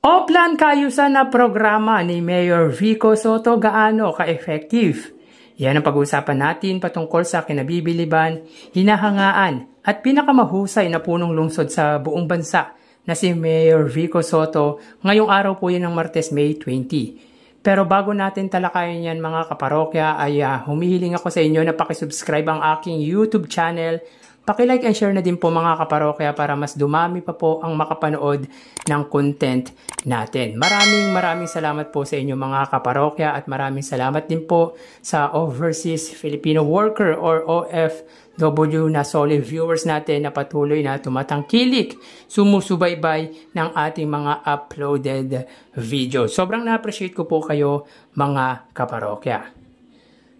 Oplan kaayusan na programa ni Mayor Vico Soto gaano ka-effective? Yan ang pag-uusapan natin patungkol sa kinabibiliban, hinahangaan at pinakamahusay na punong lungsod sa buong bansa na si Mayor Vico Soto ngayong araw po yan ng Martes, May 20. Pero bago natin talakayin yan mga kaparokya ay humihiling ako sa inyo na pakisubscribe ang aking YouTube channel. Paki-like and share na din po mga kaparokya para mas dumami pa po ang makapanood ng content natin. Maraming salamat po sa inyo mga kaparokya at maraming salamat din po sa Overseas Filipino Worker or OFW na solid viewers natin na patuloy na tumatangkilik, sumusubaybay ng ating mga uploaded video. Sobrang na-appreciate ko po kayo mga kaparokya.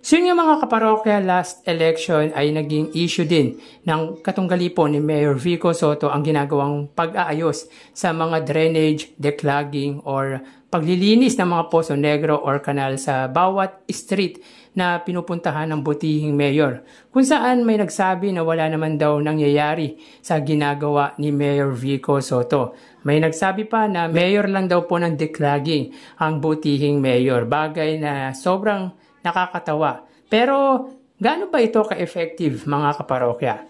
So yung mga kaparokya, last election ay naging issue din ng katunggali po ni Mayor Vico Soto ang ginagawang pag-aayos sa mga drainage, declogging or paglilinis ng mga Poso Negro or kanal sa bawat street na pinupuntahan ng butihing mayor. Kung saan may nagsabi na wala naman daw nangyayari sa ginagawa ni Mayor Vico Soto. May nagsabi pa na mayor lang daw po ng declogging ang butihing mayor. Bagay na sobrang nakakatawa. Pero, gaano ba ito ka-effective mga kaparokya?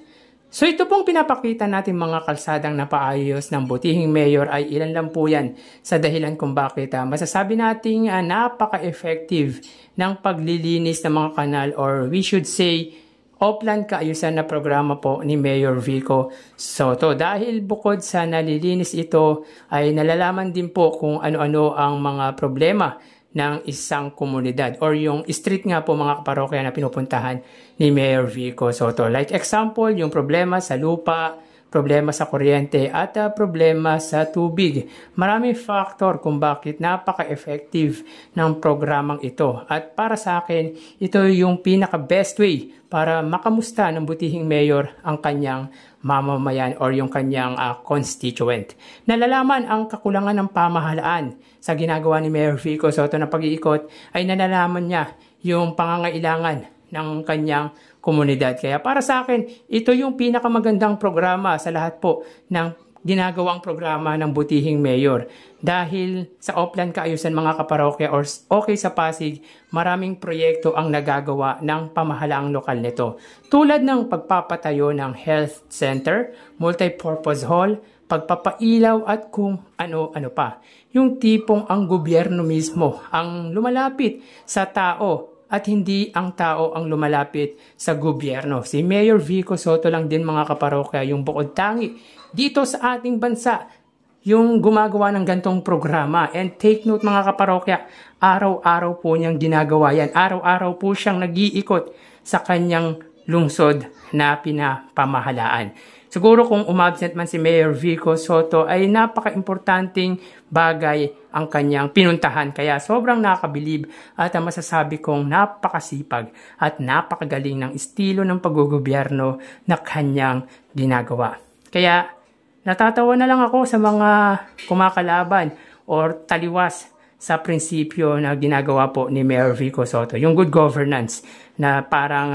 So, ito pong pinapakita natin mga kalsadang napaayos ng butihing mayor ay ilan lang po yan sa dahilan kung bakit masasabi nating napaka-effective ng paglilinis ng mga kanal or we should say, Oplan kaayusan na programa po ni Mayor Vico Soto. Dahil bukod sa nalilinis ito ay nalalaman din po kung ano-ano ang mga problema ng isang komunidad or yung street nga po mga kaparokya na pinupuntahan ni Mayor Vico Soto. Like example, yung problema sa lupa, problema sa kuryente at problema sa tubig. Maraming factor kung bakit napaka-effective ng programang ito. At para sa akin, ito yung pinaka-best way para makamusta ng butihing mayor ang kanyang mamamayan or yung kanyang constituent. Nalalaman ang kakulangan ng pamahalaan sa ginagawa ni Mayor Vico Soto na pag-iikot ay nalalaman niya yung pangangailangan ng kanyang komunidad. Kaya para sa akin, ito yung pinakamagandang programa sa lahat po ng ginagawang programa ng butihing mayor. Dahil sa Oplan kaayusan mga kaparokya or okay sa Pasig, maraming proyekto ang nagagawa ng pamahalaang lokal nito. Tulad ng pagpapatayo ng health center, multipurpose hall, pagpapailaw at kung ano-ano pa. Yung tipong ang gobyerno mismo ang lumalapit sa tao at hindi ang tao ang lumalapit sa gobyerno. Si Mayor Vico Soto lang din mga kaparokya yung bukod tangi dito sa ating bansa yung gumagawa ng gantong programa. And take note mga kaparokya, araw-araw po niyang ginagawa yan. Araw-araw po siyang nag-iikot sa kanyang lungsod na pinapamahalaan. Siguro kung umabsent man si Mayor Vico Soto ay napaka-importanting bagay ang kanyang pinuntahan. Kaya sobrang nakakabilib at masasabi kong napakasipag at napakagaling ng estilo ng paggogobyerno na kanyang ginagawa. Kaya natatawa na lang ako sa mga kumakalaban or taliwas sa prinsipyo na ginagawa po ni Mayor Vico Soto. Yung good governance na parang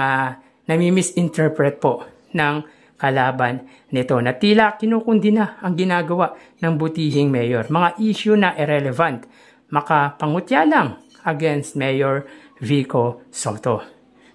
nami-misinterpret po ng kalaban nito na tila kinukundi na ang ginagawa ng butihing mayor. Mga issue na irrelevant, makapangutya lang against Mayor Vico Soto.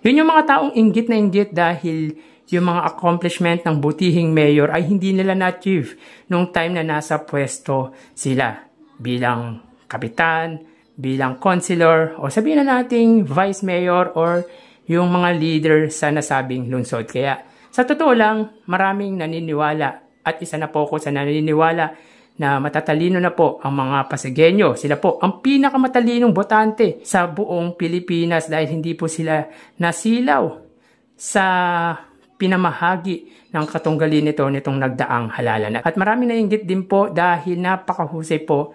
Yun yung mga taong inggit na inggit dahil yung mga accomplishment ng butihing mayor ay hindi nila na-achieve nung time na nasa pwesto sila bilang kapitan, bilang councilor, o sabihin na nating vice mayor or yung mga leader sa nasabing lungsod. Kaya sa totoo lang, maraming naniniwala at isa na po ako sa naniniwala na matatalino na po ang mga Pasigueño. Sila po ang pinakamatalinong botante sa buong Pilipinas dahil hindi po sila nasilaw sa pinamahagi ng katunggali nitong nagdaang halalan. At maraming nainggit din po dahil napakahusay po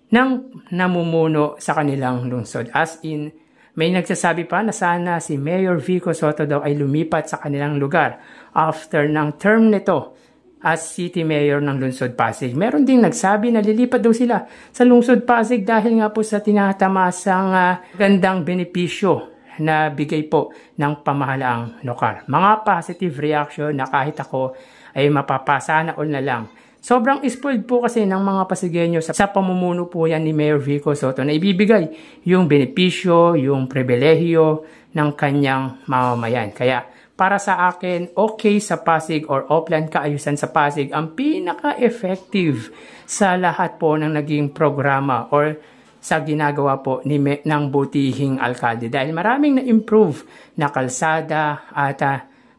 ng namumuno sa kanilang lungsod. As in, may nagsasabi pa na sana si Mayor Vico Soto daw ay lumipat sa kanilang lugar after ng term nito as City Mayor ng Lungsod Pasig. Meron ding nagsabi na lilipat daw sila sa Lungsod Pasig dahil nga po sa tinatamasang gandang benepisyo na bigay po ng pamahalaang lokal. Mga positive reaction na kahit ako ay mapapasana all na lang Sobrang spoiled po kasi ng mga Pasigueño sa pamumuno po yan ni Mayor Vico Sotto na ibibigay yung benepisyo, yung pribilehiyo ng kanyang mamamayan. Kaya para sa akin, okay sa Pasig or Oplan Kaayusan sa Pasig ang pinaka-effective sa lahat po ng naging programa or sa ginagawa po ng butihing alkalde. Dahil maraming na-improve na kalsada at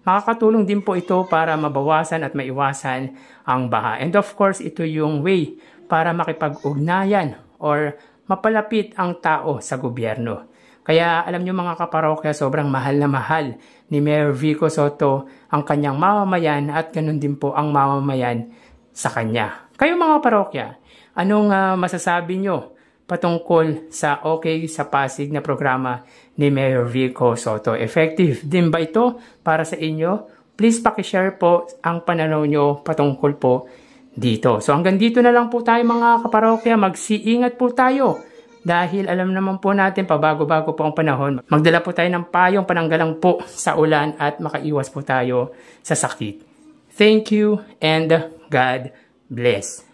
makakatulong din po ito para mabawasan at maiwasan ang baha. And of course, ito yung way para makipag-ugnayan or mapalapit ang tao sa gobyerno. Kaya alam nyo mga kaparokya, sobrang mahal na mahal ni Mayor Vico Sotto ang kanyang mamamayan at ganun din po ang mamamayan sa kanya. Kayo mga parokya, anong masasabi nyo patungkol sa okay sa Pasig na programa ni Mayor Vico Sotto? Effective din ba ito para sa inyo? Please pakishare po ang pananaw nyo patungkol po dito. So hanggang dito na lang po tayo mga kaparokya. Mag-iingat po tayo. Dahil alam naman po natin, pabago-bago po ang panahon. Magdala po tayo ng payong pananggalang po sa ulan at makaiwas po tayo sa sakit. Thank you and God bless.